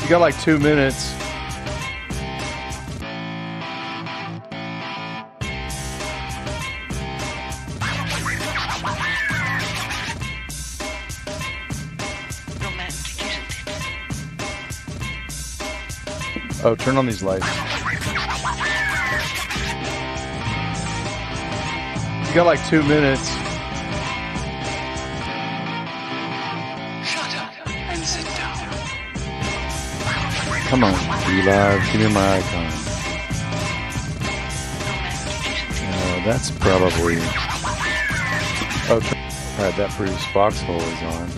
You got like 2 minutes. Oh, turn on these lights. You got like 2 minutes. Shut up and sit down. Come on, be live. Give me my icon. That's probably. Okay. All right, that Bruce Foxhole is on.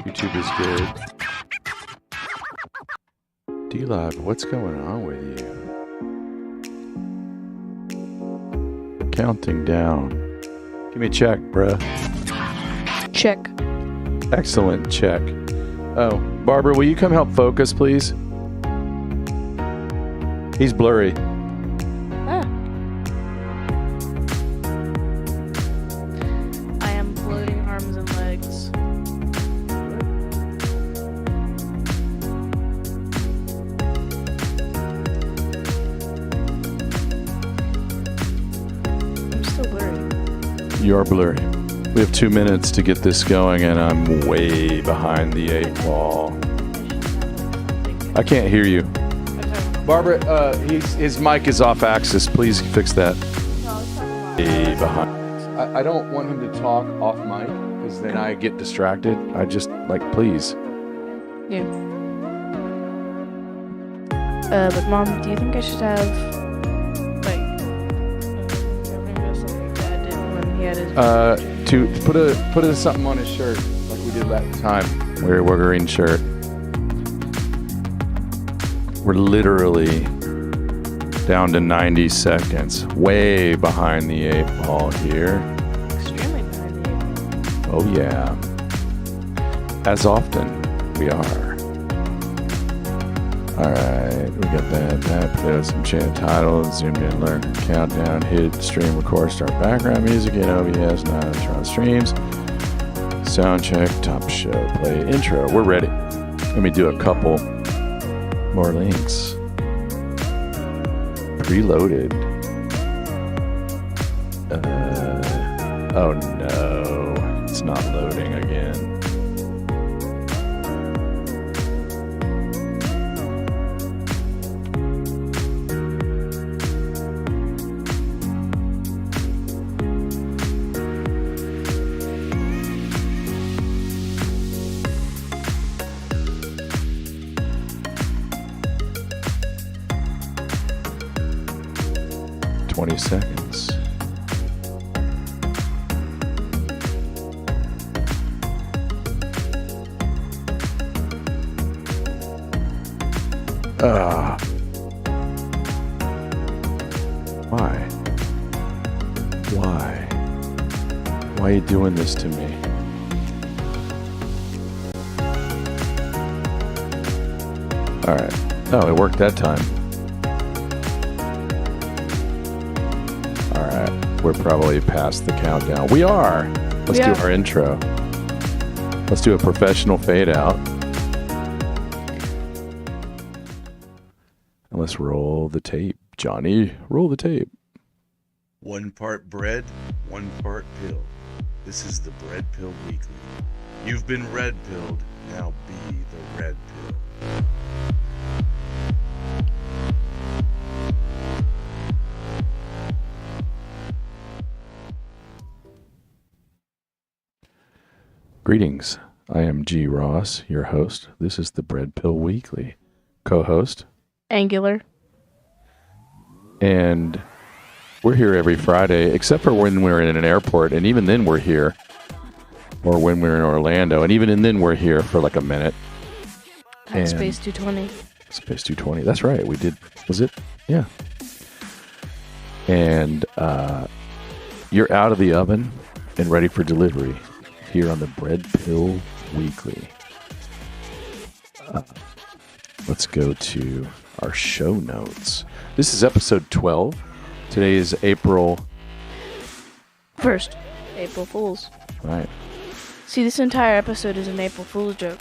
YouTube is good. D-Live, what's going on with you? Counting down. Give me a check, bruh. Check. Excellent check. Oh, Barbara, will you come help focus, please? He's blurry. Ah. I am floating arms and legs. I'm still blurry. You are blurry. We have 2 minutes to get this going, and I'm way behind the 8 ball. I can't hear you. Barbara, his mic is off axis. Please fix that. Way behind. I don't want him to talk off mic, because then I get distracted. I just, please. Yeah. But Mom, do you think I should have, something Dad did when he had his... To put something on his shirt, like we did last time. Wear a green shirt. We're literally down to 90 seconds. Way behind the 8 ball here. Extremely behind the 8 ball. Oh yeah. As often we are. Alright, we got that, put out some channel title, zoom in, learn, countdown, hit, stream, record, start background music in OBS, Neutron streams, sound check, top show, play, intro. We're ready. Let me do a couple more links. Preloaded. Oh no, it's not loading again. Seconds. Why? Why are you doing this to me? All right. Oh, it worked that time. We're probably past the countdown. We are. Let's do our intro. Let's do a professional fade out. And let's roll the tape. Johnny, roll the tape. 1 part bread, 1 part pill. This is the Bread Pill Weekly. You've been red pilled, now be the red pill. Greetings. I am G. Ross, your host. This is the Bread Pill Weekly. Co-host. Angular. And we're here every Friday, except for when we're in an airport, and even then we're here. Or when we're in Orlando, and even then we're here for like a minute. At Space 220. Space 220. That's right. We did. Was it? Yeah. And you're out of the oven and ready for delivery here on the Bread Pill Weekly. let's go to our show notes. This is episode 12. Today is April 1st. April Fools. Right. See, this entire episode is an April Fool's joke.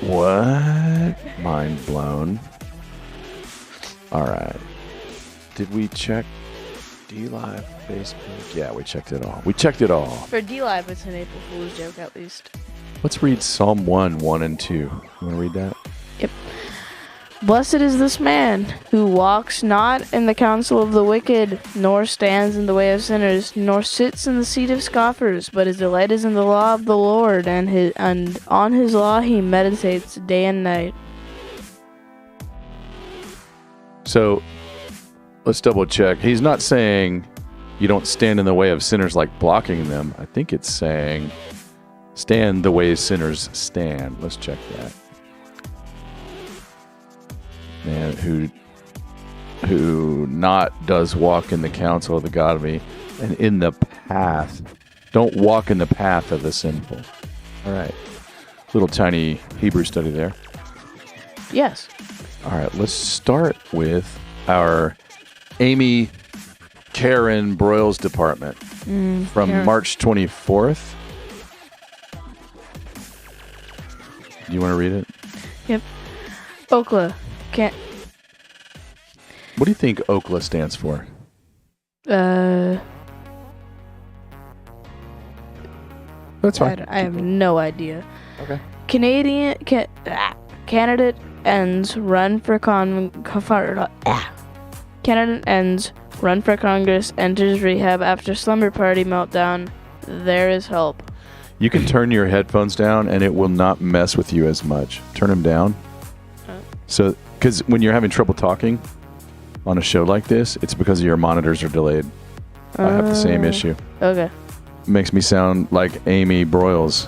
What? Mind blown. All right. Did we check D-Live, Facebook? Yeah, we checked it all. We checked it all. For D-Live, it's an April Fool's joke, at least. Let's read Psalm 1, 1 and 2. You want to read that? Yep. Blessed is this man who walks not in the counsel of the wicked, nor stands in the way of sinners, nor sits in the seat of scoffers, but his delight is in the law of the Lord, and on his law he meditates day and night. So, let's double check. He's not saying you don't stand in the way of sinners like blocking them. I think it's saying stand the way sinners stand. Let's check that. Man who not does walk in the counsel of the godly and in the path. Don't walk in the path of the sinful. All right. Little tiny Hebrew study there. Yes. All right. Let's start with our Amy Karen Broyles department from Karen. March 24th. Do you want to read it? Yep. Okla. Can't. What do you think OKLA stands for? That's fine. I have no idea. Okay. Candidate ends run for Candidate ends run for Congress, enters rehab after slumber party meltdown. There is help. You can turn your headphones down and it will not mess with you as much. Turn them down. So, because when you're having trouble talking on a show like this, it's because your monitors are delayed. I have the same issue. Okay. Makes me sound like Amy Broyles.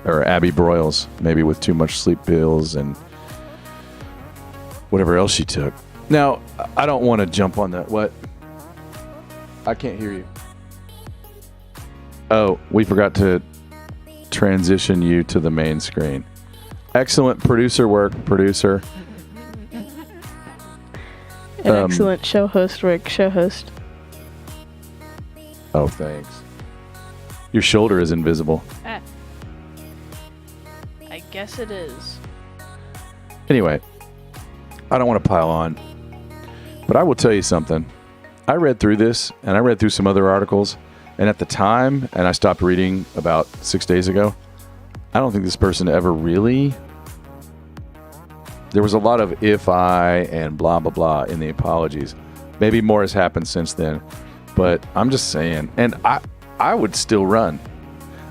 Or Abby Broyles. Maybe with too much sleep pills and whatever else she took. Now, I don't want to jump on that. What? I can't hear you. Oh, we forgot to transition you to the main screen. Excellent producer work, producer. An excellent show host work, show host. Oh, thanks. Your shoulder is invisible. I guess it is. Anyway, I don't want to pile on, but I will tell you something. I read through this, and I read through some other articles, and at the time, and I stopped reading about 6 days ago, I don't think this person ever really... There was a lot of if I and blah, blah, blah in the apologies. Maybe more has happened since then, but I'm just saying, and I would still run.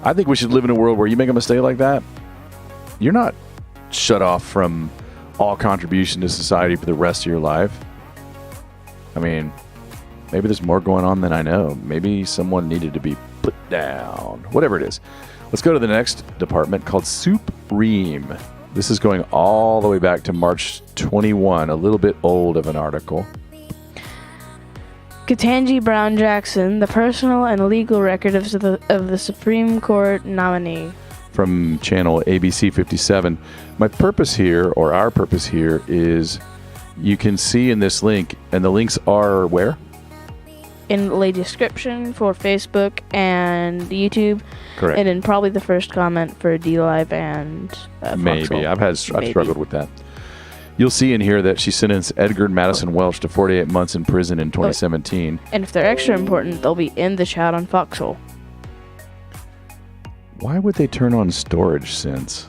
I think we should live in a world where you make a mistake like that, you're not shut off from all contribution to society for the rest of your life. I mean, maybe there's more going on than I know. Maybe someone needed to be put down. Whatever it is. Let's go to the next department called Supreme. This is going all the way back to March 21, a little bit old of an article. Ketanji Brown Jackson, the personal and legal record of the Supreme Court nominee. From channel ABC 57. My purpose here, or our purpose here, is you can see in this link, and the links are where? In the description for Facebook and YouTube. Correct. And in probably the first comment for D-Live and Maybe. Foxhole. I've struggled with that. You'll see in here that she sentenced Edgar Madison Welch to 48 months in prison in 2017. And if they're extra important, they'll be in the chat on Foxhole. Why would they turn on storage since?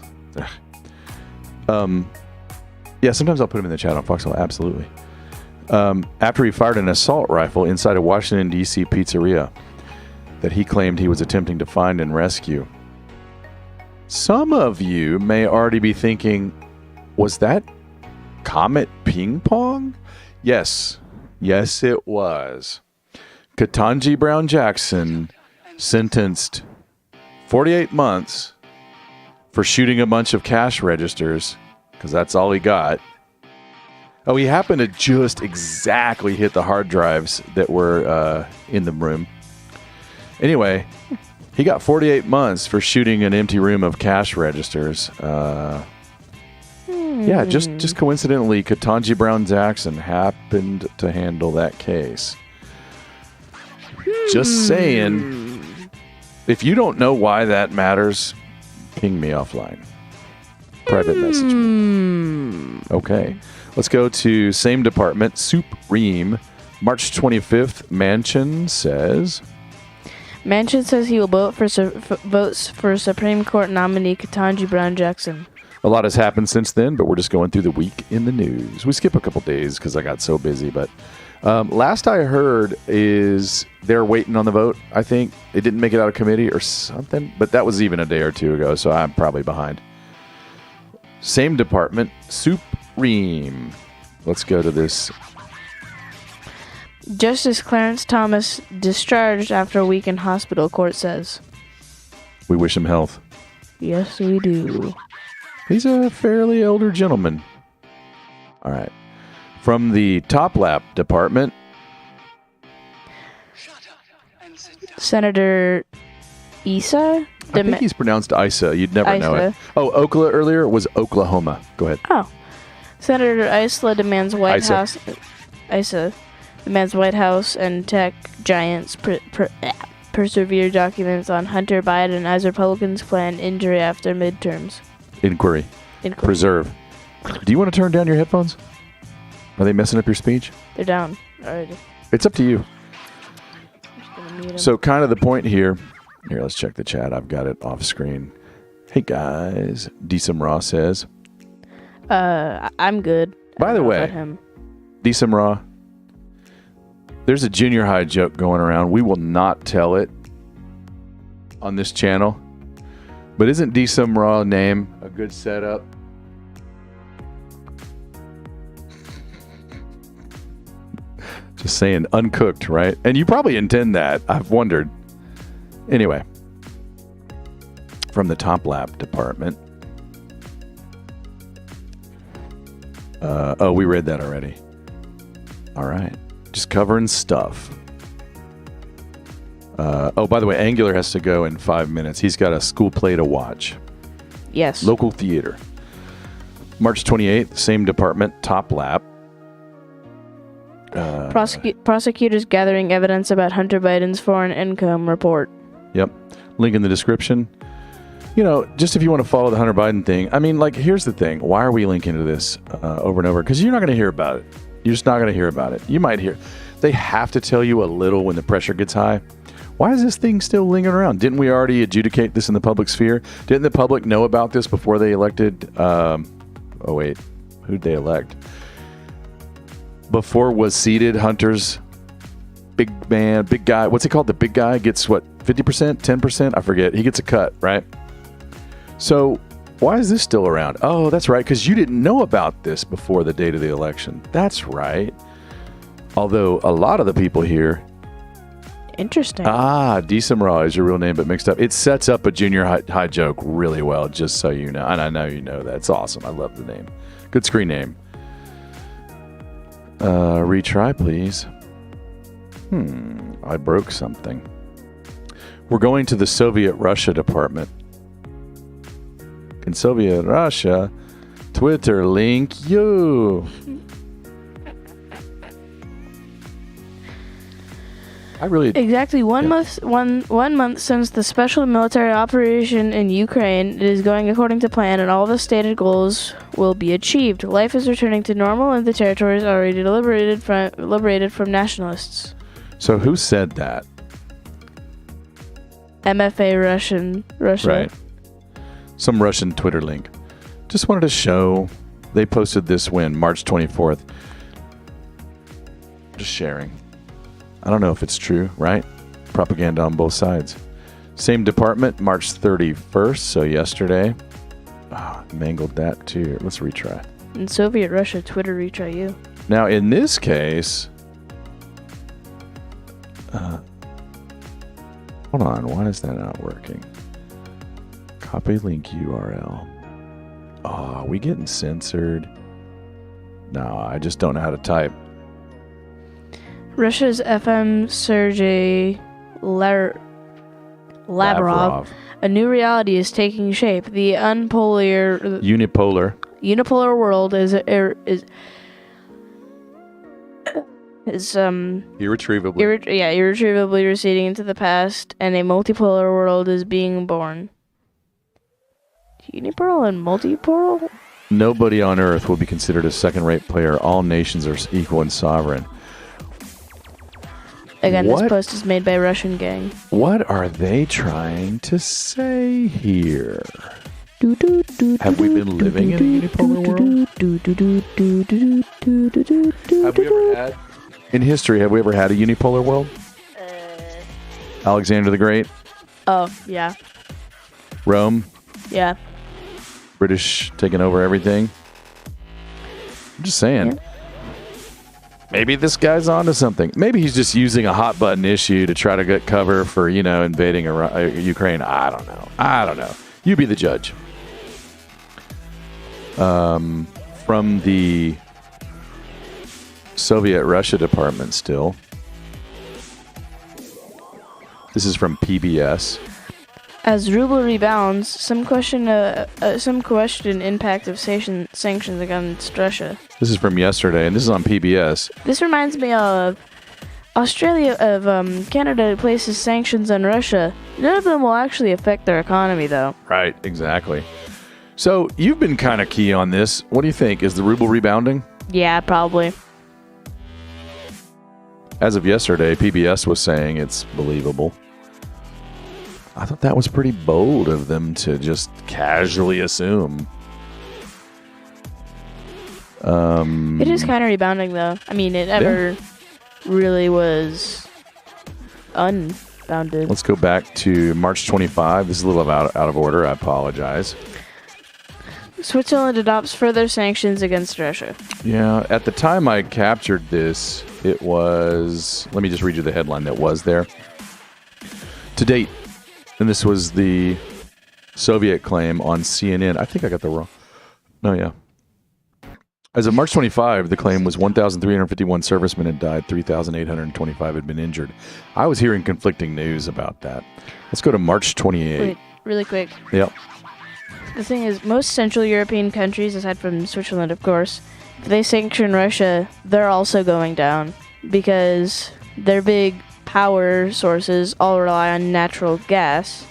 Yeah, sometimes I'll put him in the chat on Foxhole, absolutely. After he fired an assault rifle inside a Washington, D.C. pizzeria that he claimed he was attempting to find and rescue. Some of you may already be thinking, was that Comet Ping Pong? Yes. Yes, it was. Ketanji Brown Jackson sentenced 48 months for shooting a bunch of cash registers, because that's all he got. Oh, he happened to just exactly hit the hard drives that were in the room. Anyway, he got 48 months for shooting an empty room of cash registers. Yeah, just coincidentally, Ketanji Brown Jackson happened to handle that case. Just saying. If you don't know why that matters, ping me offline. Private message me. Okay. Let's go to same department, Supreme. March 25th, Manchin says he will vote votes for Supreme Court nominee Ketanji Brown Jackson. a lot has happened since then, but we're just going through the week in the news. We skip a couple days because I got so busy, but last I heard is they're waiting on the vote. I think it didn't make it out of committee or something, but that was even a day or two ago, so I'm probably behind. Same department, Supreme. Let's go to this. Justice Clarence Thomas discharged after a week in hospital, court says. We wish him health. Yes, we do. He's a fairly older gentleman. All right. From the Top Lap department. Senator Issa? I think he's pronounced Issa. You'd never know it. Oh, Oklahoma earlier was Oklahoma. Go ahead. Oh. Senator Issa demands White House... Issa demands White House and tech giants persevere documents on Hunter Biden as Republicans plan injury after midterms. Inquiry. Preserve. Do you want to turn down your headphones? Are they messing up your speech? They're down already. It's up to you. So kind of the point here. Here, let's check the chat. I've got it off screen. Hey, guys. Dsum Raw says. I'm good. By the way, Dsum Raw, there's a junior high joke going around. We will not tell it on this channel. But isn't Dsum Raw name a good setup? Just saying, uncooked, right? And you probably intend that. I've wondered. Anyway, from the Top Lap department. Oh, we read that already. All right. Just covering stuff. Oh, by the way, Angular has to go in 5 minutes. He's got a school play to watch. Yes. Local theater. March 28th, same department, Top Lap. Prosecutors gathering evidence about Hunter Biden's foreign income report. Yep. Link in the description. You know, just if you want to follow the Hunter Biden thing, I mean, like, here's the thing. Why are we linking to this over and over? Because you're not going to hear about it. You're just not going to hear about it. You might hear. They have to tell you a little when the pressure gets high. Why is this thing still lingering around? Didn't we already adjudicate this in the public sphere? Didn't the public know about this before they elected? Oh, wait. Who'd they elect? Before was seated Hunter's big man, big guy. What's he called? The big guy gets what? 50%? 10%? I forget. He gets a cut, right? So why is this still around? Oh, that's right. Because you didn't know about this before the date of the election. That's right. Although a lot of the people here. Interesting. Dsum Raw is your real name, but mixed up. It sets up a junior high joke really well, just so you know. And I know you know that. It's awesome. I love the name. Good screen name. Retry, please. I broke something. We're going to the Soviet Russia department. In Soviet Russia, Twitter link you. I really exactly one month since the special military operation in Ukraine. It is going according to plan, and all the stated goals will be achieved. Life is returning to normal, and the territories are already liberated from nationalists. So who said that? MFA Russia. Right. Some Russian Twitter link. Just wanted to show. They posted this when March 24th. Just sharing. I don't know if it's true, right? Propaganda on both sides. Same department, March 31st, so yesterday. Mangled that too. Let's retry. In Soviet Russia, Twitter retry you. Now, in this case... hold on, why is that not working? Copy link URL. Oh, we getting censored? No, I just don't know how to type. Russia's FM Sergei Lavrov. A new reality is taking shape. The unipolar unipolar world is Irretrievably. irretrievably receding into the past, and a multipolar world is being born. Unipolar and multipolar? Nobody on Earth will be considered a second-rate player. All nations are equal and sovereign. Again, What? this post is made by Russian gang. What are they trying to say here? Have we been living in a unipolar world? Have we ever had, in history, have we ever had a unipolar world? Alexander the Great? Oh, yeah. Rome? Yeah. British taking over everything? I'm just saying. Yeah. Maybe this guy's onto something. Maybe he's just using a hot button issue to try to get cover for, invading Ukraine. I don't know. You be the judge. From the Soviet Russia department still. This is from PBS. As ruble rebounds, some question impact of sanctions against Russia. This is from yesterday, and this is on PBS. This reminds me of Canada places sanctions on Russia. None of them will actually affect their economy, though. Right, exactly. So you've been kind of key on this. What do you think? Is the ruble rebounding? Yeah, probably. As of yesterday, PBS was saying it's believable. I thought that was pretty bold of them to just casually assume. It is kind of rebounding, though. I mean, it never really was unbounded. Let's go back to March 25. This is a little out of order. I apologize. Switzerland adopts further sanctions against Russia. Yeah, at the time I captured this, it was... Let me just read you the headline that was there. To date, and this was the Soviet claim on CNN. I think I got that wrong. No, yeah. As of March 25, the claim was 1,351 servicemen had died, 3,825 had been injured. I was hearing conflicting news about that. Let's go to March 28. Wait, really quick. Yep. The thing is, most Central European countries, aside from Switzerland, of course, if they sanction Russia, they're also going down because their big power sources all rely on natural gas.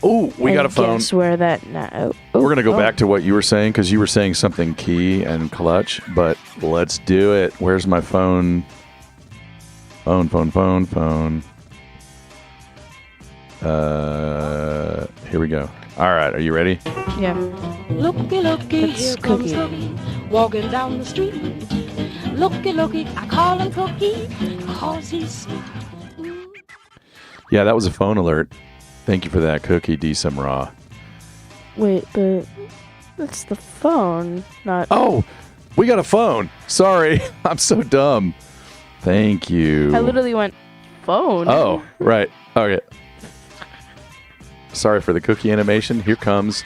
Oh, we got a phone. Guess where that We're going to go back to what you were saying because you were saying something key and clutch, but let's do it. Where's my phone? Phone. Here we go. All right, are you ready? Yeah. Looky, here comes Cookie, walking down the street. Looky, I call him Cookie, 'cause he's sweet. Yeah, that was a phone alert. Thank you for that, Cookie D. Some Raw. Wait, but that's the phone, not... Oh, we got a phone. Sorry, I'm so dumb. Thank you. I literally went, phone? Oh, right. Okay. Sorry for the cookie animation. Here comes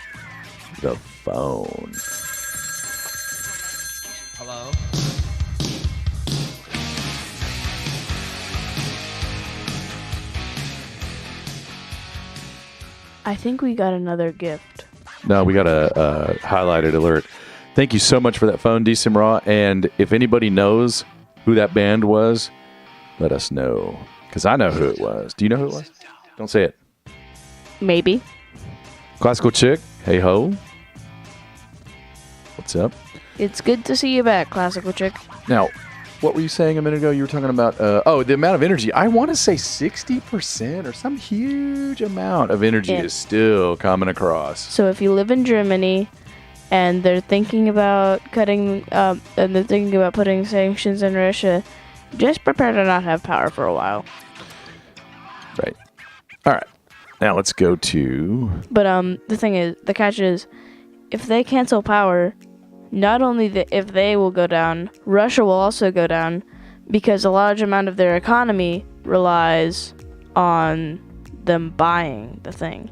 the phone. Hello? I think we got another gift. No, we got a highlighted alert. Thank you so much for that phone, D. Simra. And if anybody knows who that band was, let us know. Because I know who it was. Do you know who it was? Don't say it. Maybe. Classical Chick. Hey ho. What's up? It's good to see you back, Classical Chick. Now, what were you saying a minute ago? You were talking about, the amount of energy. I want to say 60% or some huge amount of energy is still coming across. So if you live in Germany and they're thinking about putting sanctions on Russia, just prepare to not have power for a while. Right. All right. Now let's go to... But the catch is, if they cancel power, not only if they will go down, Russia will also go down because a large amount of their economy relies on them buying the thing.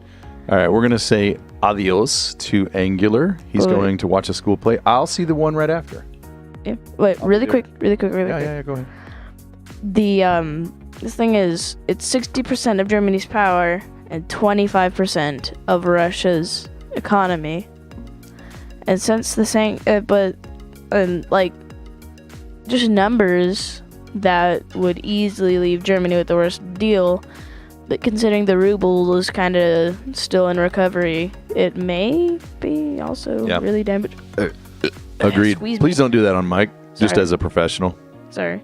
All right, we're going to say adios to Angular. He's going to watch a school play. I'll see the one right after. Yeah. Wait, really quick. Yeah, go ahead. This thing is, it's 60% of Germany's power and 25% of Russia's economy. And since the same, like, just numbers that would easily leave Germany with the worst deal. But considering the ruble is kind of still in recovery, it may be also really damaged. Agreed. Please don't do that on Mike, just as a professional. Sorry.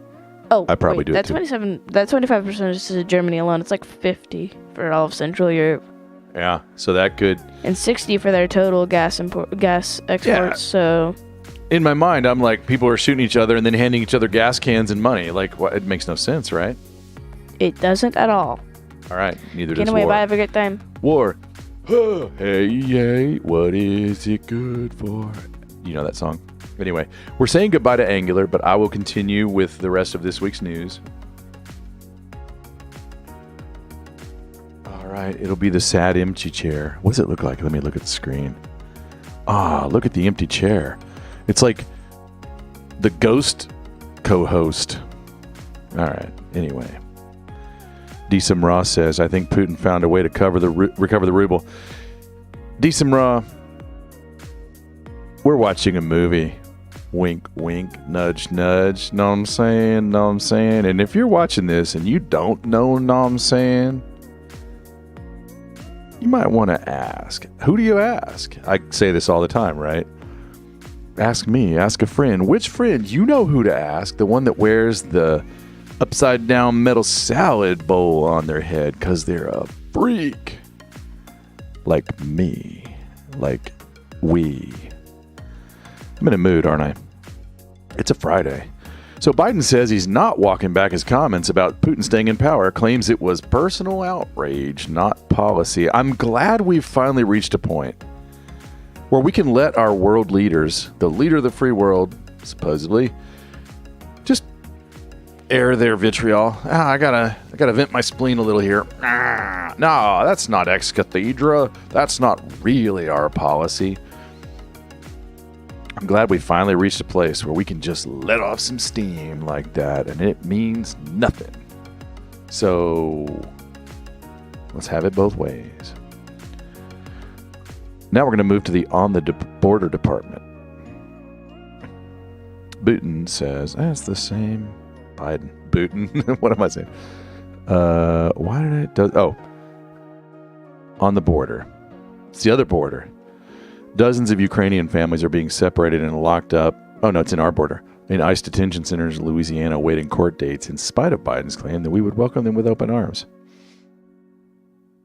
Oh, I probably do it that too. 25% is to Germany alone. It's like 50 for all of Central Europe. Yeah, so that could... And 60 for their total gas exports, so... In my mind, I'm like, people are shooting each other and then handing each other gas cans and money. Like, it makes no sense, right? It doesn't at all. All right, neither Get does away, war. bye, have a good time. War. Hey, what is it good for? You know that song. Anyway, we're saying goodbye to Angular, but I will continue with the rest of this week's news. All right, it'll be the sad empty chair. What does it look like? Let me look at the screen. Look at the empty chair. It's like the ghost co-host. All right, anyway. Dsum Ra says, I think Putin found a way to recover the ruble. Dsum Ra, we're watching a movie. Wink, wink, nudge, nudge. Know what I'm saying? Know what I'm saying? And if you're watching this and you don't know what I'm saying, you might want to ask. Who do you ask? I say this all the time, right? Ask me. Ask a friend. Which friend? You know who to ask. The one that wears the upside down metal salad bowl on their head because they're a freak. Like me. Like we. I'm in a mood, aren't I? It's a Friday. So Biden says he's not walking back his comments about Putin staying in power, claims it was personal outrage, not policy. I'm glad we've finally reached a point where we can let our world leaders, the leader of the free world, supposedly, just air their vitriol. I gotta vent my spleen a little here. No, that's not ex cathedra. That's not really our policy. I'm glad we finally reached a place where we can just let off some steam like that, and it means nothing. So let's have it both ways. Now we're going to move to the on-the-border department. Putin says, it's the same. Biden. Putin. What am I saying? Why did it do? Oh. On the border. It's the other border. Dozens of Ukrainian families are being separated and locked up. Oh, no, it's in our border. In ICE detention centers in Louisiana awaiting court dates in spite of Biden's claim that we would welcome them with open arms.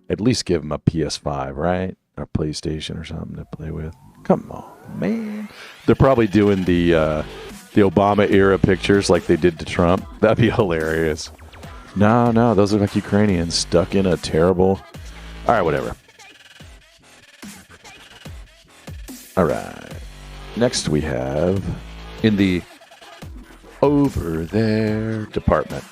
At least give them a PS5, right? Or a PlayStation or something to play with. Come on, man. They're probably doing the Obama-era pictures like they did to Trump. That'd be hilarious. No, those look like Ukrainians stuck in a terrible... All right, whatever. All right. Next we have in the over there department.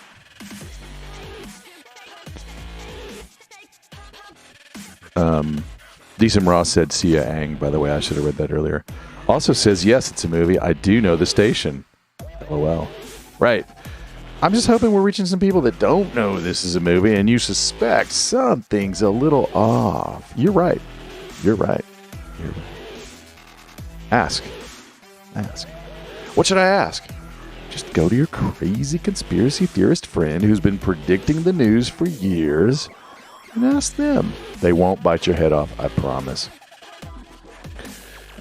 Dsum Ross said Sia Ang, by the way. I should have read that earlier. Also says, yes, it's a movie. I do know the station. LOL. Right. I'm just hoping we're reaching some people that don't know this is a movie and you suspect something's a little off. You're right. You're right. You're right. Ask. What should I ask? Just go to your crazy conspiracy theorist friend who's been predicting the news for years and ask them. They won't bite your head off, I promise.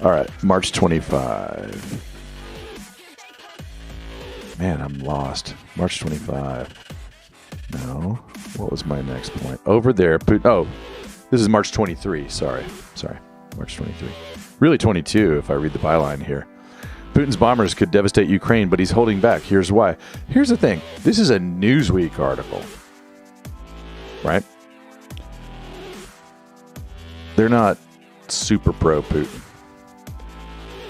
All right, March 25. Man, I'm lost. March 25. No. What was my next point? Over there. Oh, this is March 23. Sorry. March 23. Really 22 if I read the byline here. Putin's bombers could devastate Ukraine, but he's holding back. Here's why. Here's the thing. This is a Newsweek article. Right? They're not super pro Putin.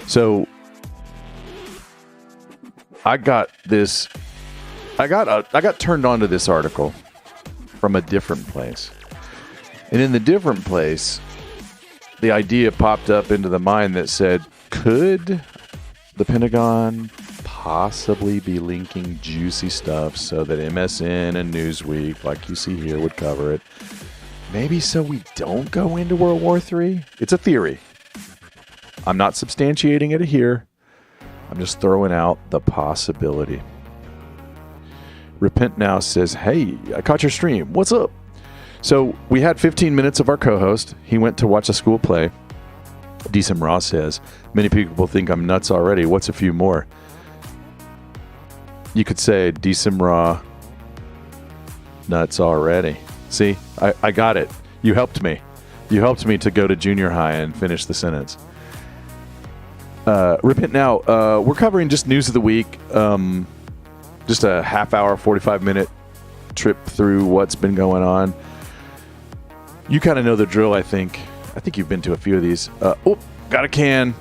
So I got turned on to this article from a different place. And in the different place, the idea popped up into the mind that said, could the Pentagon possibly be linking juicy stuff so that MSN and Newsweek, like you see here, would cover it? Maybe so we don't go into World War III? It's a theory. I'm not substantiating it here. I'm just throwing out the possibility. Repent Now says, hey, I caught your stream. What's up? So we had 15 minutes of our co-host. He went to watch a school play. Decent Ross says, many people think I'm nuts already. What's a few more? You could say Decent Raw nuts already. See, I got it. You helped me. You helped me to go to junior high and finish the sentence. Repent Now. We're covering just news of the week. Just a half hour, 45-minute trip through what's been going on. You kind of know the drill, I think. I think you've been to a few of these. Got a can.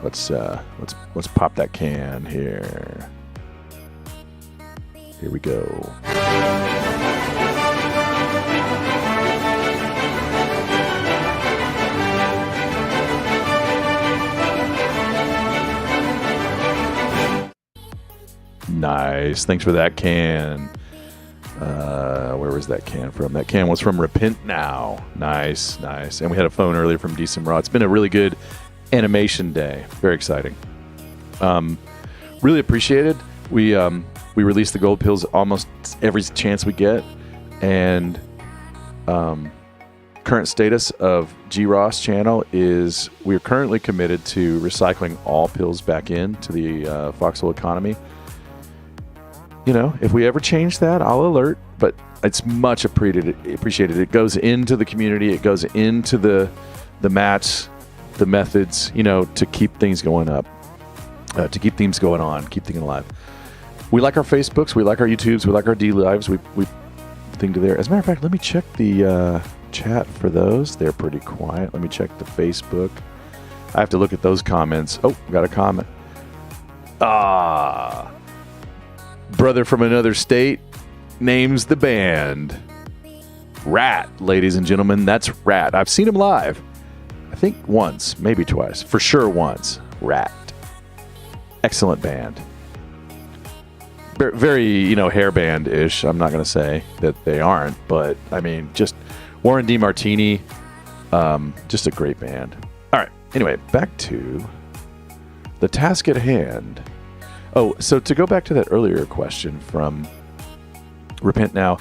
Let's pop that can here. Here we go. Nice. Thanks for that can. Where was that can from? That can was from Repent Now. Nice. And we had a phone earlier from Decent Raw. It's been a really good animation day. Very exciting. Really appreciated. We release the gold pills almost every chance we get. And current status of G-Ross channel is we're currently committed to recycling all pills back into the Foxhole economy. You know, if we ever change that, I'll alert. But it's much appreciated. It goes into the community. It goes into the mats, the methods, you know, to keep things going up, to keep things going on, keep things alive. We like our Facebooks. We like our YouTubes. We like our D-Lives. We think to there. As a matter of fact, let me check the chat for those. They're pretty quiet. Let me check the Facebook. I have to look at those comments. Oh, got a comment. Brother from another state names the band Rat, ladies and gentlemen. That's Rat. I've seen him live. I think once, maybe twice. For sure once. Rat. Excellent band. Very, you know, hair band-ish. I'm not going to say that they aren't, but, I mean, just Warren DeMartini, just a great band. All right. Anyway, back to the task at hand. Oh, so to go back to that earlier question from Repent Now,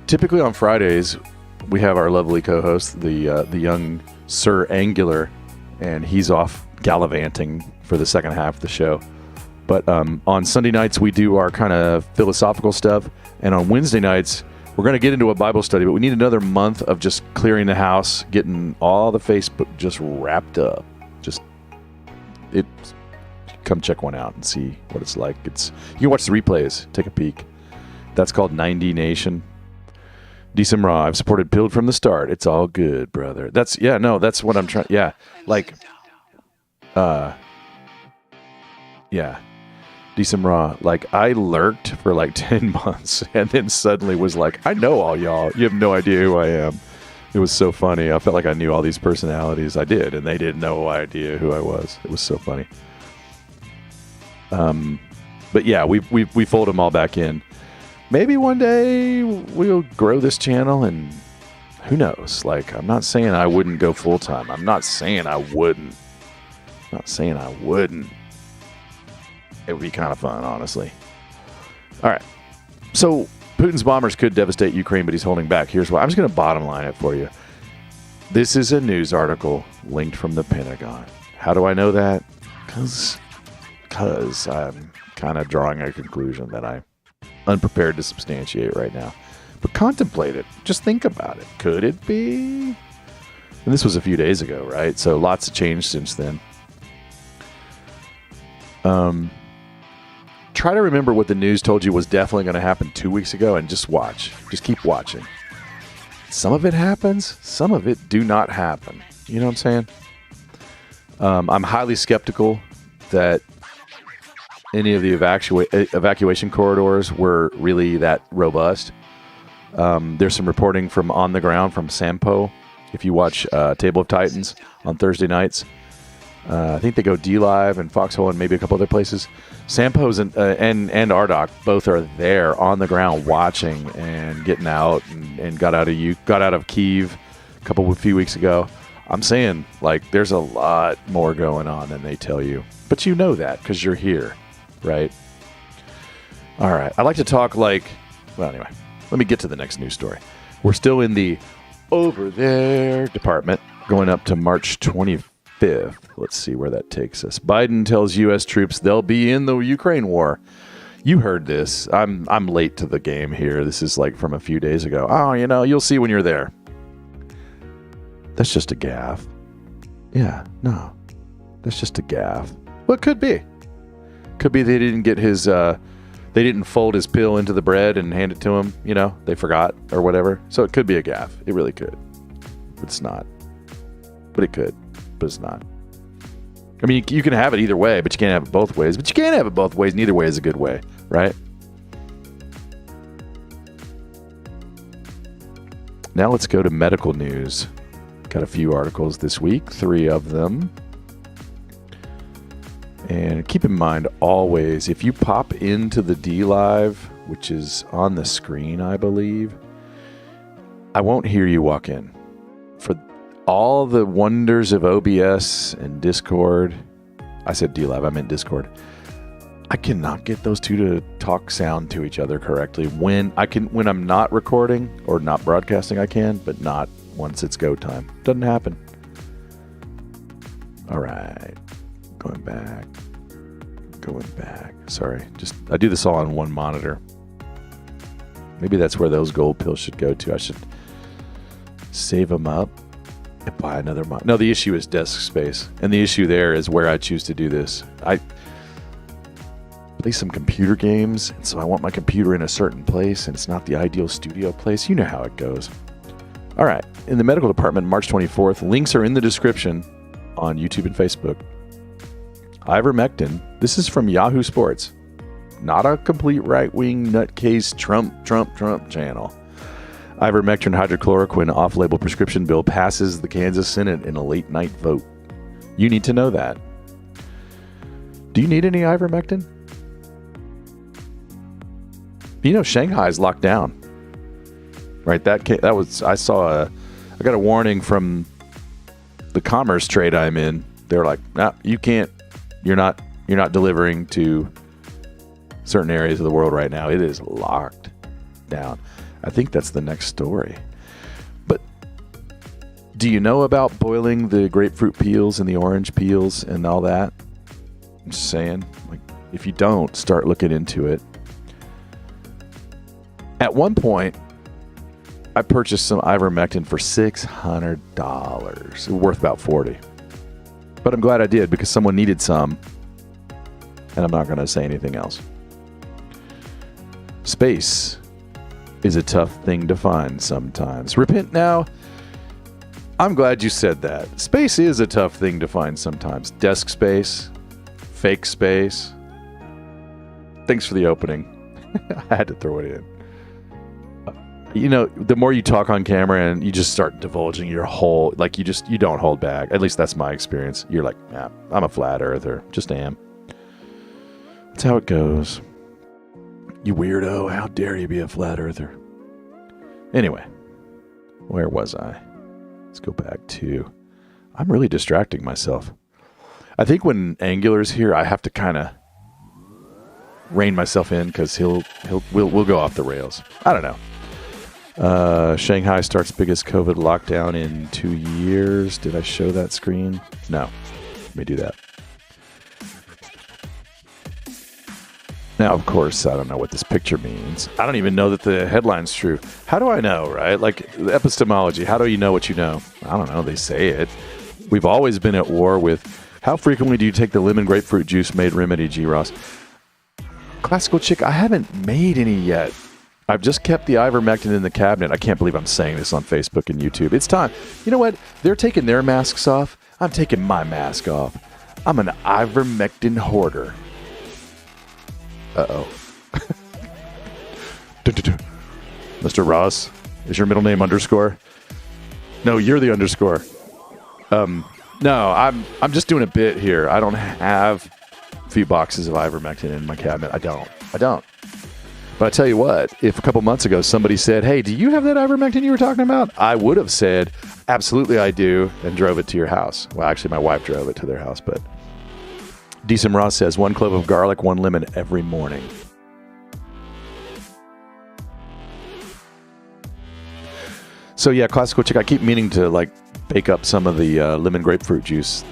typically on Fridays, we have our lovely co-host, the young Sir Angular, and he's off gallivanting for the second half of the show. But on Sunday nights, we do our kind of philosophical stuff, and on Wednesday nights, we're going to get into a Bible study, but we need another month of just clearing the house, getting all the Facebook just wrapped up. Come check one out and see what it's like. You can watch the replays, take a peek. That's called 90 Nation. Decent Raw, I've supported Pilled from the start. It's all good, brother. That's what I'm trying. Yeah, like, yeah. Decent Raw, like, I lurked for like 10 months and then suddenly was like, I know all y'all. You have no idea who I am. It was so funny. I felt like I knew all these personalities. I did, and they didn't no idea who I was. It was so funny. But yeah, we fold them all back in. Maybe one day we'll grow this channel, and who knows? Like, I'm not saying I wouldn't go full time. I'm not saying I wouldn't. It would be kind of fun, honestly. All right. So Putin's bombers could devastate Ukraine, but he's holding back. Here's why. I'm just going to bottom line it for you. This is a news article linked from the Pentagon. How do I know that? Because I'm kind of drawing a conclusion that I'm unprepared to substantiate right now. But contemplate it. Just think about it. Could it be? And this was a few days ago, right? So lots have changed since then. Try to remember what the news told you was definitely going to happen 2 weeks ago, and just watch. Just keep watching. Some of it happens. Some of it do not happen. You know what I'm saying? I'm highly skeptical that any of the evacuation corridors were really that robust. There's some reporting from on the ground from Sampo. If you watch Table of Titans on Thursday nights, I think they go D-Live and Foxhole and maybe a couple other places. Sampo's and Ardoc both are there on the ground watching and getting out and got out of Kyiv a few weeks ago. I'm saying, like, there's a lot more going on than they tell you. But you know that because you're here, right? All right. I like to talk well, anyway, let me get to the next news story. We're still in the over there department, going up to March 25th. Let's see where that takes us. Biden tells U.S. troops they'll be in the Ukraine war. You heard this. I'm late to the game here. This is like from a few days ago. Oh, you'll see when you're there. That's just a gaffe. Yeah, no. That's just a gaffe. Well, it could be. Could be they didn't get his, they didn't fold his pill into the bread and hand it to him. They forgot or whatever. So it could be a gaffe. It really could. But it's not. But it could. But it's not. I mean, you can have it either way, but you can't have it both ways. But you can't have it both ways. Neither way is a good way, right? Now let's go to medical news. Got a few articles this week, 3 of them. And keep in mind, always, if you pop into the DLive, which is on the screen, I believe, I won't hear you walk in. For all the wonders of OBS and Discord, I said DLive, I meant Discord. I cannot get those two to talk sound to each other correctly. When I'm not recording or not broadcasting, I can, but not once it's go time. Doesn't happen. All right. Going back. Sorry. I do this all on one monitor. Maybe that's where those gold pills should go to. I should save them up and buy another monitor. No, the issue is desk space. And the issue there is where I choose to do this. I play some computer games, and so I want my computer in a certain place, and it's not the ideal studio place. You know how it goes. All right. In the medical department, March 24th, links are in the description on YouTube and Facebook. Ivermectin, this is from Yahoo Sports, not a complete right-wing nutcase Trump channel. Ivermectin hydrochloroquine off-label prescription bill passes the Kansas Senate in a late-night vote. You need to know that. Do you need any ivermectin? Shanghai's locked down. Right, I got a warning from the commerce trade I'm in. They're like, nah, you can't. You're not delivering to certain areas of the world right now. It is locked down. I think that's the next story. But do you know about boiling the grapefruit peels and the orange peels and all that? I'm just saying, like, if you don't, start looking into it. At one point, I purchased some ivermectin for $600. Worth about $40. But I'm glad I did because someone needed some. And I'm not going to say anything else. Space is a tough thing to find sometimes. Repent now. I'm glad you said that. Space is a tough thing to find sometimes. Desk space. Fake space. Thanks for the opening. I had to throw it in. The more you talk on camera and you just start divulging your whole, like you don't hold back. At least that's my experience. You're like, nah, I'm a flat earther. Just am. That's how it goes. You weirdo. How dare you be a flat earther? Anyway, where was I? Let's go back to, I'm really distracting myself. I think when Angular's here, I have to kind of rein myself in because we'll go off the rails. I don't know. Shanghai starts biggest COVID lockdown in 2 years. Did I show that screen? No. Let me do that. Now, of course, I don't know what this picture means. I don't even know that the headline's true. How do I know, right? Like, epistemology. How do you know what you know? I don't know. They say it. We've always been at war with, how frequently do you take the lemon grapefruit juice made remedy, G. Ross? Classical chick, I haven't made any yet. I've just kept the ivermectin in the cabinet. I can't believe I'm saying this on Facebook and YouTube. It's time. You know what? They're taking their masks off. I'm taking my mask off. I'm an ivermectin hoarder. Uh-oh. Mr. Ross, is your middle name underscore? No, you're the underscore. No, I'm just doing a bit here. I don't have a few boxes of ivermectin in my cabinet. I don't. But I tell you what, if a couple months ago somebody said, hey, do you have that ivermectin you were talking about? I would have said, absolutely I do, and drove it to your house. Well, actually, my wife drove it to their house, but Decent Ross says 1 clove of garlic, 1 lemon every morning. So yeah, classical chick. I keep meaning to like bake up some of the lemon grapefruit juice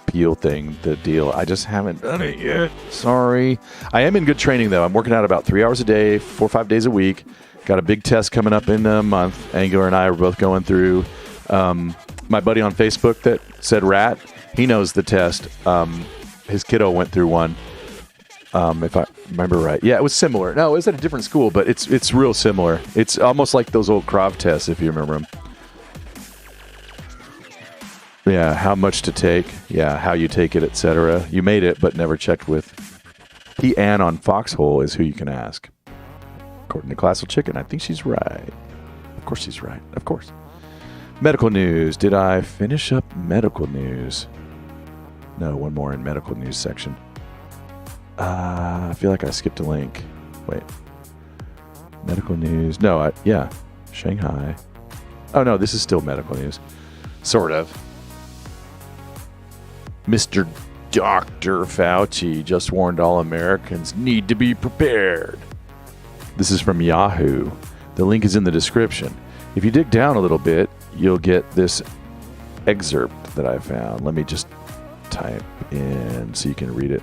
peel thing, the deal. I just haven't done it yet. Sorry. I am in good training though. I'm working out about 3 hours a day, 4 or 5 days a week. Got a big test coming up in a month. Angular and I are both going through. My buddy on Facebook that said rat, he knows the test. His kiddo went through one. If I remember right. Yeah, it was similar. No, it was at a different school, but it's real similar. It's almost like those old Krav tests, if you remember them. Yeah, how much to take. Yeah, how you take it, etc. You made it, but never checked with. P. Ann on Foxhole is who you can ask. According to Classical Chicken, I think she's right. Of course she's right. Of course. Medical news. Did I finish up medical news? No, one more in medical news section. I feel like I skipped a link. Wait. Medical news. No, yeah. Shanghai. Oh, no, this is still medical news. Sort of. Mr. Dr. Fauci just warned all Americans need to be prepared. This is from Yahoo. The link is in the description. If you dig down a little bit, you'll get this excerpt that I found. Let me just type in so you can read it.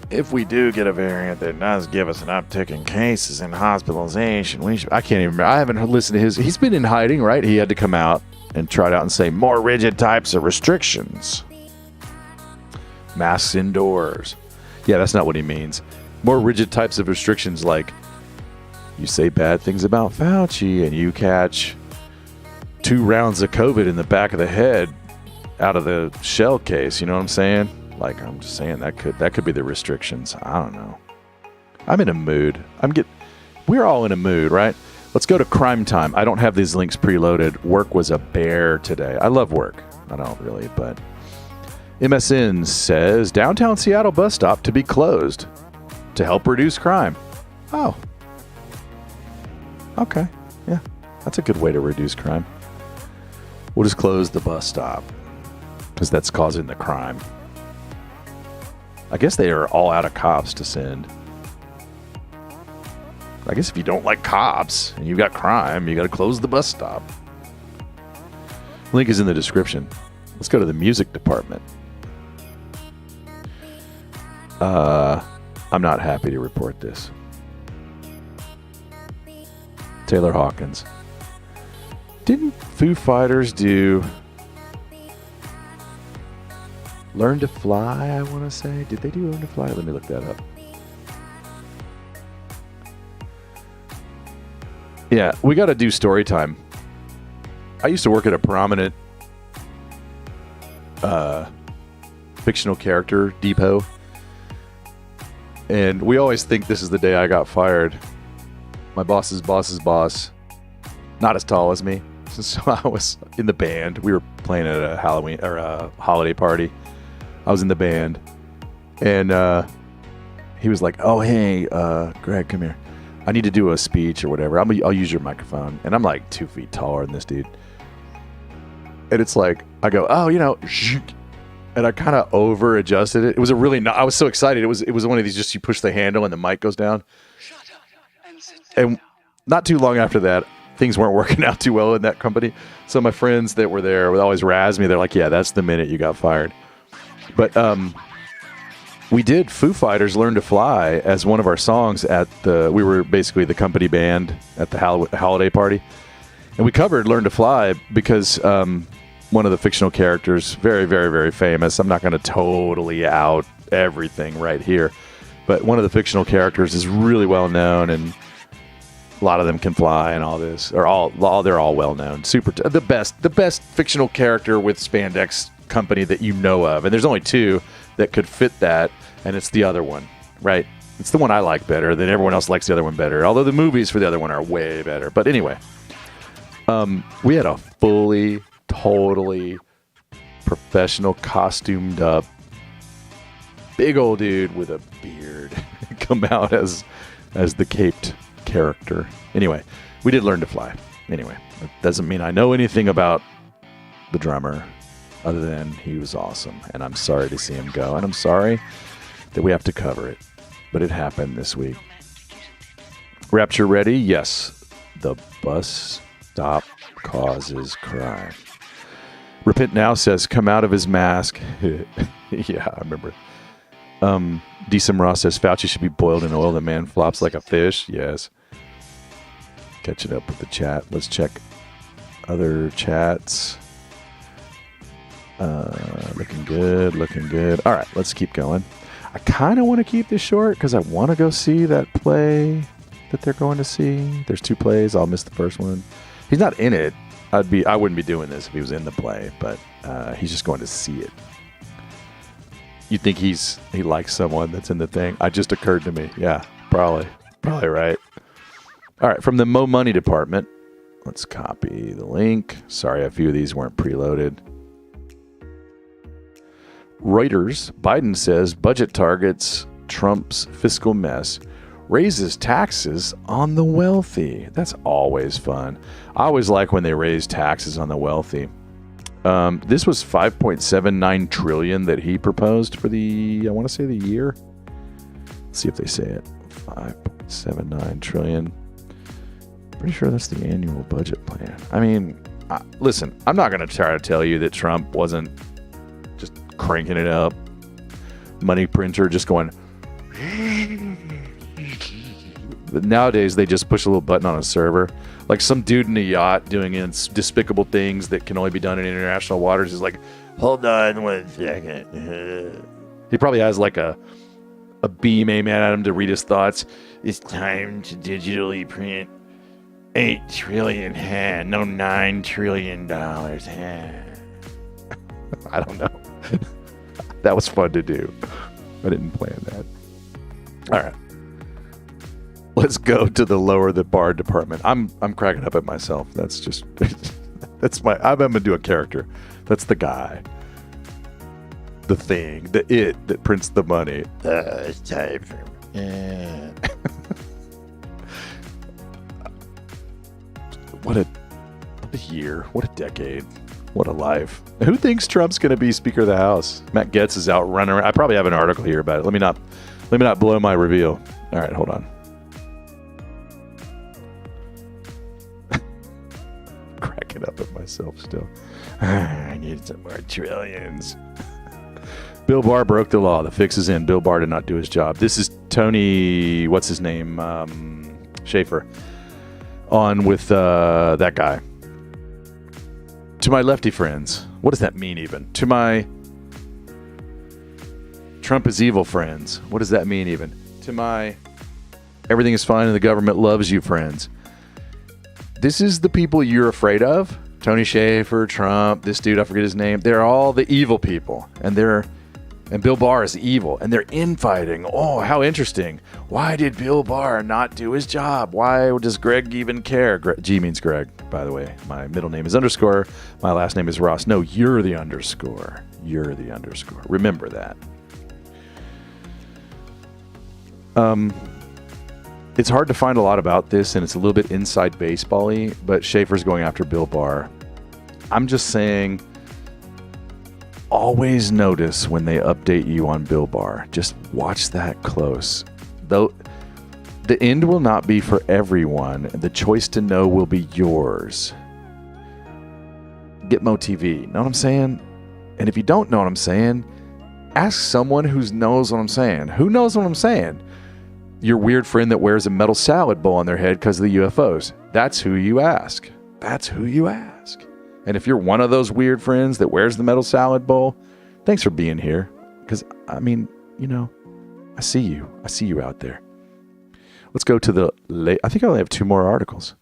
If we do get a variant that does give us an uptick in cases and hospitalization, I can't even remember. I haven't listened to his. He's been in hiding, right? He had to come out and try it out and say more rigid types of restrictions. Masks indoors. Yeah, that's not what he means. More rigid types of restrictions, like you say bad things about Fauci and you catch 2 rounds of COVID in the back of the head out of the shell case. You know what I'm saying? Like, I'm just saying that could be the restrictions. I don't know. I'm in a mood. We're all in a mood, right? Let's go to crime time. I don't have these links preloaded. Work was a bear today. I love work. I don't really, but MSN says downtown Seattle bus stop to be closed to help reduce crime. Oh. Okay. Yeah. That's a good way to reduce crime. We'll just close the bus stop because that's causing the crime. I guess they are all out of cops to send. I guess if you don't like cops and you've got crime, you got to close the bus stop. Link is in the description. Let's go to the music department. I'm not happy to report this. Taylor Hawkins. Didn't Foo Fighters do Learn to Fly, I want to say? Did they do Learn to Fly? Let me look that up. Yeah, we got to do story time. I used to work at a prominent fictional character depot. And we always think this is the day I got fired. My boss's boss's boss, not as tall as me. So I was in the band. We were playing at a Halloween or a holiday party. I was in the band. And he was like, oh, hey, Greg, come here. I need to do a speech or whatever. I'll use your microphone. And I'm like 2 feet taller than this dude. And it's like, I go, oh, and I kind of over adjusted it. It was I was so excited. It was one of these, just you push the handle and the mic goes down. Shut up and sit down. And not too long after that, things weren't working out too well in that company. So my friends that were there would always razz me. They're like, yeah, that's the minute you got fired. But we did Foo Fighters Learn to Fly as one of our songs we were basically the company band at the holiday party. And we covered Learn to Fly because one of the fictional characters, very, very, very famous. I'm not going to totally out everything right here. But one of the fictional characters is really well known, and a lot of them can fly and all this. They're all well known. The best fictional character with spandex company that you know of. And there's only 2 that could fit that, and it's the other one, right? It's the one I like better than everyone else likes the other one better. Although the movies for the other one are way better. But anyway, we had a fully, totally professional, costumed up, big old dude with a beard come out as the caped character. Anyway, we did learn to fly. Anyway, it doesn't mean I know anything about the drummer other than he was awesome. And I'm sorry to see him go. And I'm sorry that we have to cover it. But it happened this week. Rapture ready? Yes. The bus stop causes crime. Repent Now says, come out of his mask. Yeah, I remember. Decem Ross says, Fauci should be boiled in oil. The man flops like a fish. Yes. Catching up with the chat. Let's check other chats. Looking good, looking good. All right, let's keep going. I kind of want to keep this short because I want to go see that play that they're going to see. There's 2 plays. I'll miss the first one. He's not in it. I wouldn't be doing this if he was in the play, but he's just going to see it. You think he likes someone that's in the thing? It just occurred to me. Yeah, probably right. All right, from the Mo Money department, let's copy the link. Sorry, a few of these weren't preloaded. Reuters, Biden says budget targets Trump's fiscal mess, raises taxes on the wealthy. That's always fun. I always like when they raise taxes on the wealthy. This was $5.79 trillion that he proposed for I want to say the year. Let's see if they say it. $5.79 trillion. Pretty sure that's the annual budget plan. I mean, listen, I'm not going to try to tell you that Trump wasn't just cranking it up. Money printer just going. But nowadays, they just push a little button on a server. Like some dude in a yacht doing despicable things that can only be done in international waters is like, hold on 1 second. He probably has like a beam aimed at him to read his thoughts. It's time to digitally print 8 trillion, no $9 trillion. I don't know. That was fun to do. I didn't plan that. All right. Let's go to the lower the bar department. I'm cracking up at myself. That's just I'm gonna do a character. That's the guy. The thing. The it that prints the money. It's time for What a year. What a decade. What a life. Who thinks Trump's going to be Speaker of the House? Matt Gaetz is out running around. I probably have an article here about it. Let me not blow my reveal. All right, hold on. Cracking up at myself still. I need some more trillions. Bill Barr broke the law. The fix is in. Bill Barr did not do his job. This is Tony, what's his name? Schaefer. On with that guy. To my lefty friends, what does that mean even? To my Trump is evil friends, what does that mean even? To my everything is fine and the government loves you friends. This is the people you're afraid of. Tony Schaefer, Trump, this dude, I forget his name. They're all the evil people. And Bill Barr is evil. And they're infighting. Oh, how interesting. Why did Bill Barr not do his job? Why does Greg even care? G means Greg, by the way. My middle name is underscore. My last name is Ross. No, you're the underscore. You're the underscore. Remember that. It's hard to find a lot about this, and it's a little bit inside baseball-y, but Schaefer's going after Bill Barr. I'm just saying, always notice when they update you on Bill Barr. Just watch that close. Though the end will not be for everyone, and the choice to know will be yours. Gitmo TV. Know what I'm saying? And if you don't know what I'm saying, ask someone who knows what I'm saying. Who knows what I'm saying? Your weird friend that wears a metal salad bowl on their head because of the UFOs. That's who you ask. That's who you ask. And if you're one of those weird friends that wears the metal salad bowl, thanks for being here. Because, I mean, you know, I see you. I see you out there. Let's go to I think I only have 2 more articles.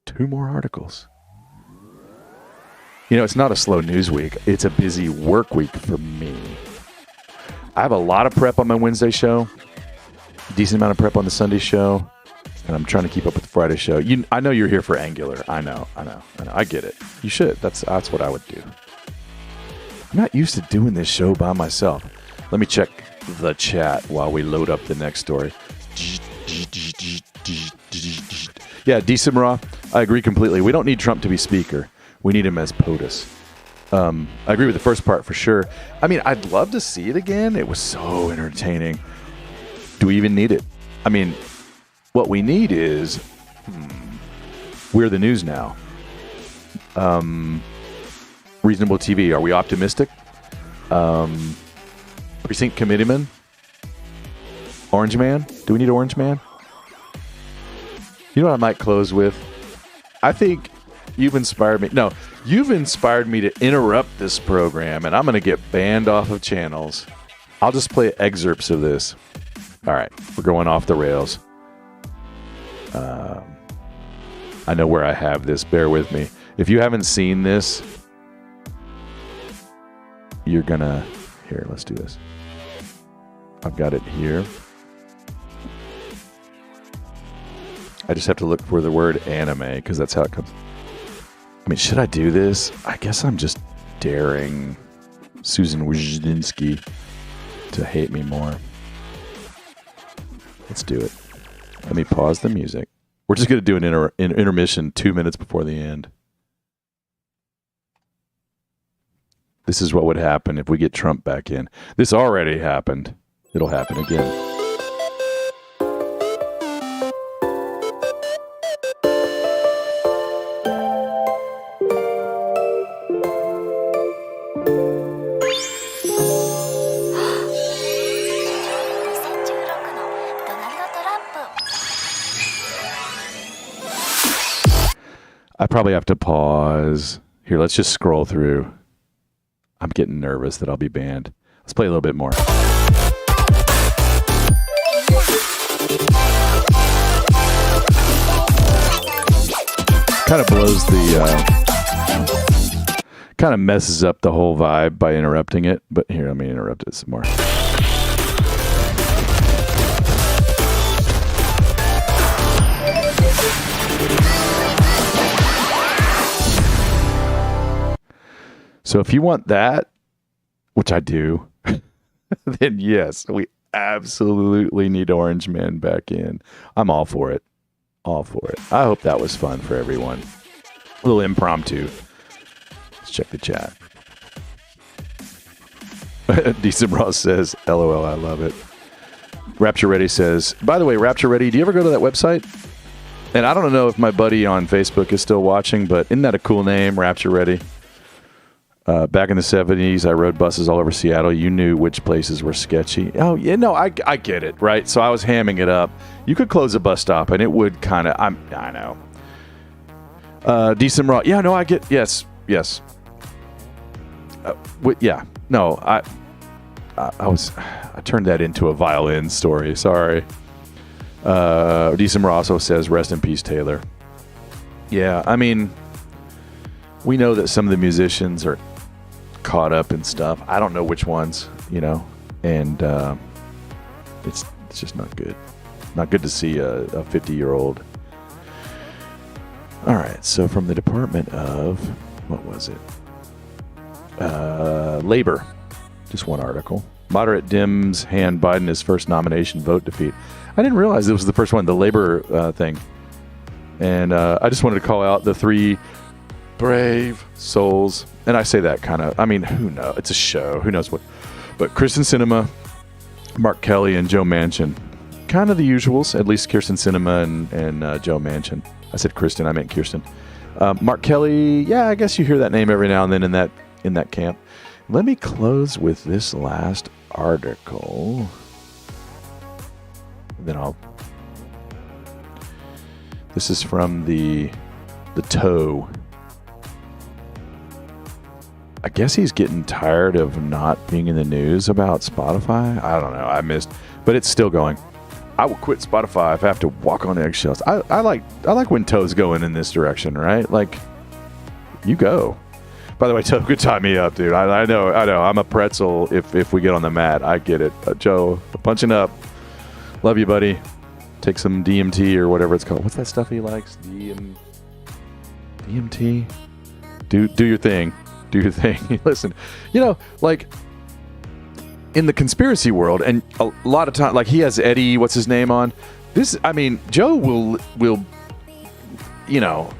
2 more articles. You know, it's not a slow news week. It's a busy work week for me. I have a lot of prep on my Wednesday show. Decent amount of prep on the Sunday show. And I'm trying to keep up with the Friday show. I know you're here for Angular. I know. I get it. You should. That's what I would do. I'm not used to doing this show by myself. Let me check the chat while we load up the next story. Yeah, Decimra, I agree completely. We don't need Trump to be speaker. We need him as POTUS. I agree with the first part for sure. I mean, I'd love to see it again. It was so entertaining. Do we even need it? I mean, what we need is We're the News Now. Reasonable TV. Are we optimistic? Precinct Committeeman? Orange Man? Do we need Orange Man? You know what I might close with? I think you've inspired me. No, you've inspired me to interrupt this program, and I'm going to get banned off of channels. I'll just play excerpts of this. All right, we're going off the rails. I know where I have this. Bear with me. If you haven't seen this, you're going to... Here, let's do this. I've got it here. I just have to look for the word anime because that's how it comes. I mean, should I do this? I guess I'm just daring Susan Wojcinski to hate me more. Let's do it. Let me pause the music. We're just going to do an intermission 2 minutes before the end. This is what would happen if we get Trump back in. This already happened. It'll happen again. I probably have to pause. Here, let's just scroll through. I'm getting nervous that I'll be banned. Let's play a little bit more. Kind of blows the... kind of messes up the whole vibe by interrupting it. But here, let me interrupt it some more. So if you want that, which I do, then yes, we absolutely need Orange Man back in. I'm all for it. All for it. I hope that was fun for everyone. A little impromptu. Let's check the chat. Decent Ross says, LOL, I love it. Rapture Ready says, by the way, Rapture Ready, do you ever go to that website? And I don't know if my buddy on Facebook is still watching, but isn't that a cool name, Rapture Ready? Back in the 70s, I rode buses all over Seattle. You knew which places were sketchy. Oh, yeah, no, I get it, right? So I was hamming it up. You could close a bus stop, and it would kind of... I know. Decent Raw. Yeah, no, I get... Yes. Yeah. No, I turned that into a violin story. Sorry. Decent Raw also says, rest in peace, Taylor. Yeah, I mean... We know that some of the musicians are caught up in stuff. I don't know which ones, you know, and it's just not good. Not good to see a 50-year-old. All right, so from the Department of, what was it? Labor, just one article. Moderate Dems hand Biden his first nomination vote defeat. I didn't realize it was the first one, the labor thing. And I just wanted to call out the three brave souls, and I say that kind of, I mean, who knows? It's a show. Who knows what? But Kristen Sinema, Mark Kelly, and Joe Manchin. Kind of the usuals, at least Kirsten Sinema and Joe Manchin. I said Kristen, I meant Kirsten. Mark Kelly, yeah, I guess you hear that name every now and then in that camp. Let me close with this last article. Then this is from the Toe. I guess he's getting tired of not being in the news about Spotify. I don't know. I missed, but it's still going. I will quit Spotify if I have to walk on eggshells. I like when Toe's going in this direction, right? Like, you go. By the way, Toe, good tie me up, dude. I know. I'm a pretzel if we get on the mat. I get it. Joe, punching up. Love you, buddy. Take some DMT or whatever it's called. What's that stuff he likes? DMT? Do your thing. Do your thing. Listen, you know, like, in the conspiracy world, and a lot of time, like he has Eddie, what's his name on this. I mean, Joe will, you know.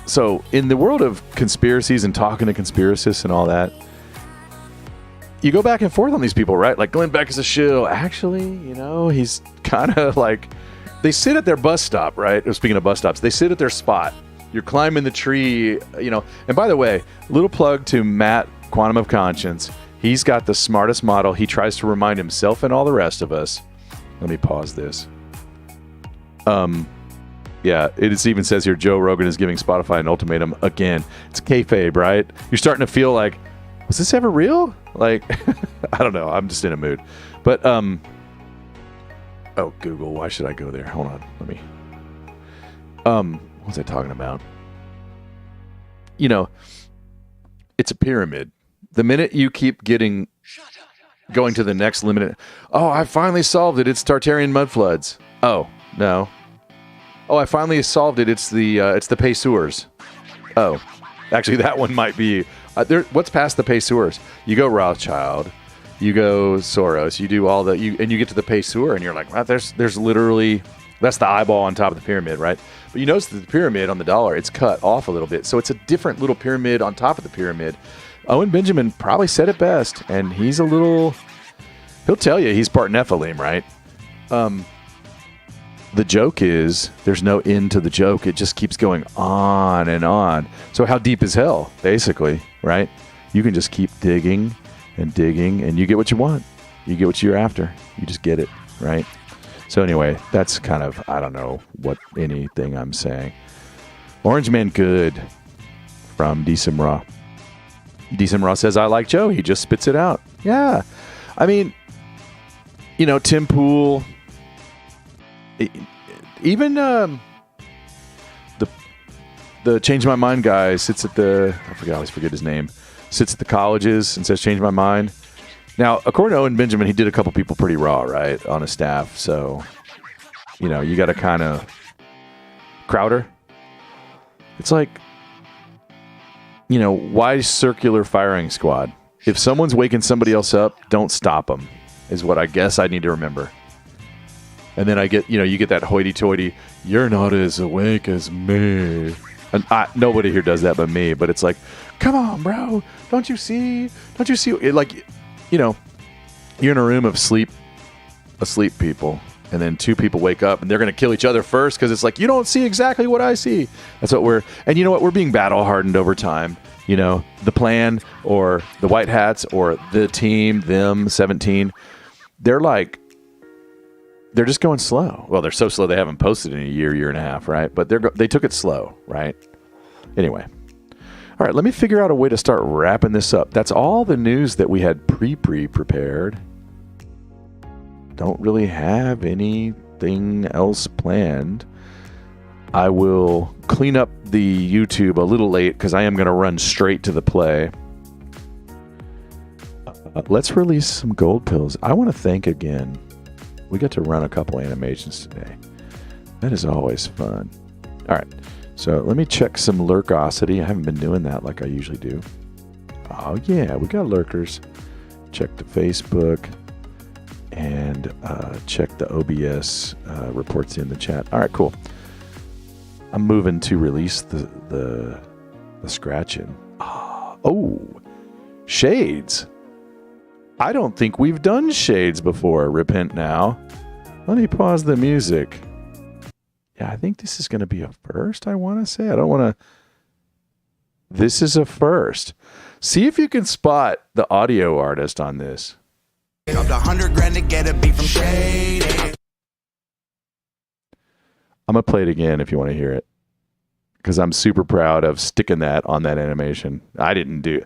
So in the world of conspiracies and talking to conspiracists and all that, you go back and forth on these people, right? Like Glenn Beck is a shill. Actually, you know, he's kind of like, they sit at their bus stop, right? Speaking of bus stops, they sit at their spot. You're climbing the tree, you know. And by the way, little plug to Matt, Quantum of Conscience. He's got the smartest model. He tries to remind himself and all the rest of us. Let me pause this. Yeah, it even says here, Joe Rogan is giving Spotify an ultimatum again. It's kayfabe, right? You're starting to feel like, was this ever real? Like, I don't know. I'm just in a mood. But, oh, Google, why should I go there? Hold on. Let me, what was I talking about? You know, it's a pyramid. The minute you keep going to the next limit, oh, I finally solved it. It's Tartarian mud floods. Oh, no. Oh, I finally solved it. It's the Pay Sewers. Oh, actually, that one might be. What's past the Pay Sewers? You go Rothschild, you go Soros, you do all and you get to the Pay Sewer, and you're like, wow, there's literally, that's the eyeball on top of the pyramid, right? But you notice that the pyramid on the dollar, it's cut off a little bit, so it's a different little pyramid on top of the pyramid. Owen Benjamin probably said it best, and he'll tell you he's part Nephilim, right? The joke is there's no end to the joke. It just keeps going on and on. So how deep is hell, basically, right? You can just keep digging and digging, and you get what you want. You get what you're after. You just get it, right? So anyway, that's kind of, I don't know what anything I'm saying. Orange Man Good from Decem Raw. Decem Raw says, I like Joe. He just spits it out. Yeah. I mean, you know, Tim Pool... Even the Change My Mind guy sits at I always forget his name, sits at the colleges and says, change my mind. Now, according to Owen Benjamin, he did a couple people pretty raw, right, on his staff. So, you know, you got to kind of Crowder. It's like, you know, why circular firing squad? If someone's waking somebody else up, don't stop them, is what I guess I need to remember. And then you get that hoity-toity, you're not as awake as me. And nobody here does that but me. But it's like, come on, bro. Don't you see? Like, you know, you're in a room of asleep people. And then two people wake up and they're going to kill each other first because it's like, you don't see exactly what I see. That's what and you know what? We're being battle hardened over time. You know, the plan or the white hats or the team, them, 17, they're just going slow. Well, they're so slow they haven't posted in a year and a half, right? But they took it slow, right? Anyway. All right, let me figure out a way to start wrapping this up. That's all the news that we had prepared. Don't really have anything else planned. I will clean up the YouTube a little late because I am going to run straight to the play. Let's release some gold pills. I want to thank again. We got to run a couple animations today. That is always fun. All right. So let me check some lurkosity. I haven't been doing that like I usually do. Oh, yeah. We got lurkers. Check the Facebook and check the OBS reports in the chat. All right, cool. I'm moving to release the scratching. Oh, shades. I don't think we've done shades before. Repent now. Let me pause the music. Yeah, I think this is going to be a first, I want to say. I don't want to... This is a first. See if you can spot the audio artist on this. Of the $100,000 to get a beat from Shady. I'm going to play it again if you want to hear it. Because I'm super proud of sticking that on that animation. I didn't do...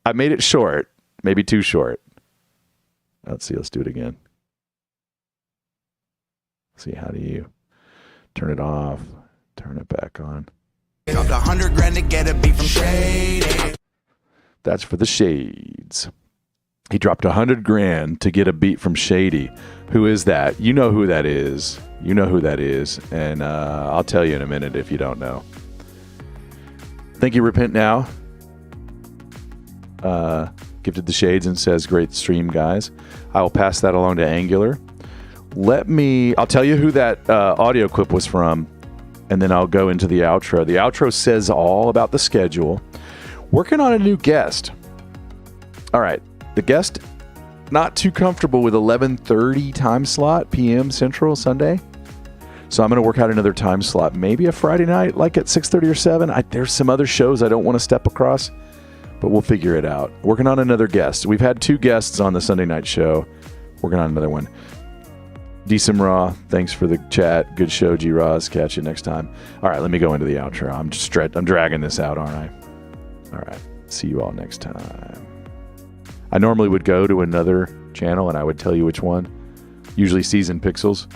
I made it short. Maybe too short. Let's see. Let's do it again. See, how do you turn it off? Turn it back on. Of the $100,000 to get a beat from Shady. That's for the shades. He dropped $100,000 to get a beat from Shady. Who is that? You know who that is. You know who that is. And I'll tell you in a minute if you don't know. Thank you, Repent Now. Gifted the shades and says, great stream, guys. I will pass that along to Angular. I'll tell you who that audio clip was from, and then I'll go into the outro. The outro says all about the schedule. Working on a new guest. All right. The guest, not too comfortable with 11:30 time slot, PM Central, Sunday. So I'm going to work out another time slot, maybe a Friday night, like at 6:30 or 7. There's some other shows I don't want to step across, but we'll figure it out. Working on another guest. We've had 2 guests on the Sunday night show. Working on another one. Decent Raw, thanks for the chat. Good show, G. Roz. Catch you next time. All right, let me go into the outro. I'm dragging this out, aren't I? All right, see you all next time. I normally would go to another channel and I would tell you which one. Usually Season Pixels.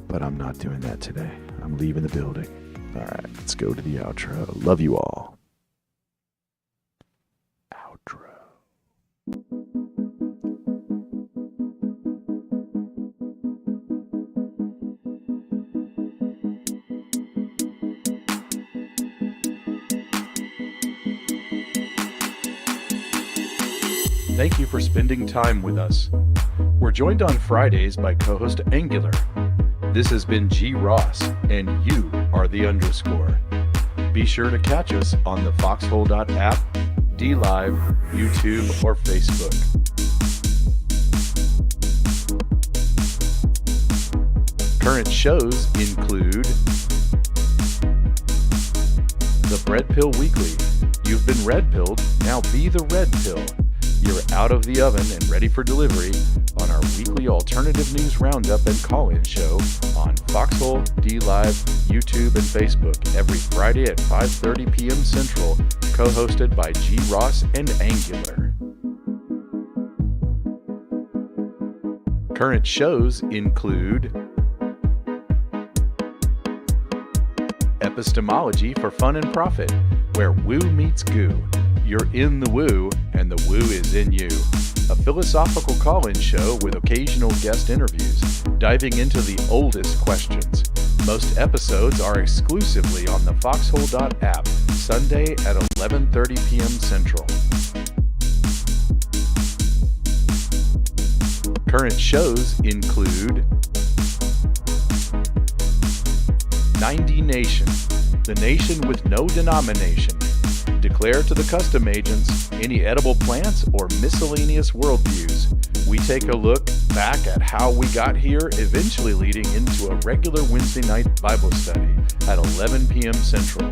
But I'm not doing that today. I'm leaving the building. All right, let's go to the outro. Love you all. Outro. Thank you for spending time with us. We're joined on Fridays by co-host Angular. This has been G. Ross, and you are the underscore. Be sure to catch us on the foxhole.app, DLive, YouTube, or Facebook. Current shows include The Bread Pill Weekly. You've been red pilled, now be the red pill. You're out of the oven and ready for delivery on our weekly alternative news roundup and call-in show on Foxhole, DLive, YouTube, and Facebook every Friday at 5:30 p.m. Central, co-hosted by G. Ross and Angular. Current shows include Epistemology for Fun and Profit, where woo meets goo. You're in the woo, and the woo is in you. A philosophical call-in show with occasional guest interviews, diving into the oldest questions. Most episodes are exclusively on the foxhole.app, Sunday at 11:30 p.m. Central. Current shows include 90 Nation, the nation with no denomination. Declare to the custom agents any edible plants or miscellaneous worldviews. We take a look back at how we got here, eventually leading into a regular Wednesday night Bible study at 11 p.m. Central.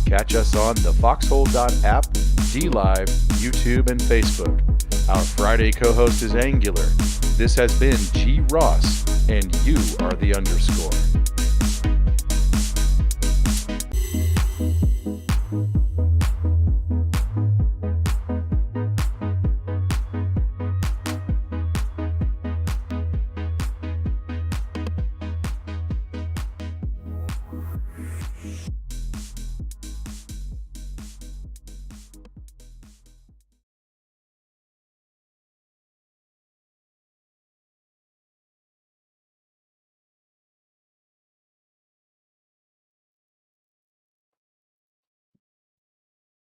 Catch us on the foxhole.app, DLive, YouTube, and Facebook. Our Friday co-host is Angular. This has been G. Ross, and you are the underscore.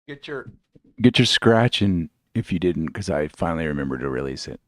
Get your scratching if you didn't, because I finally remembered to release it.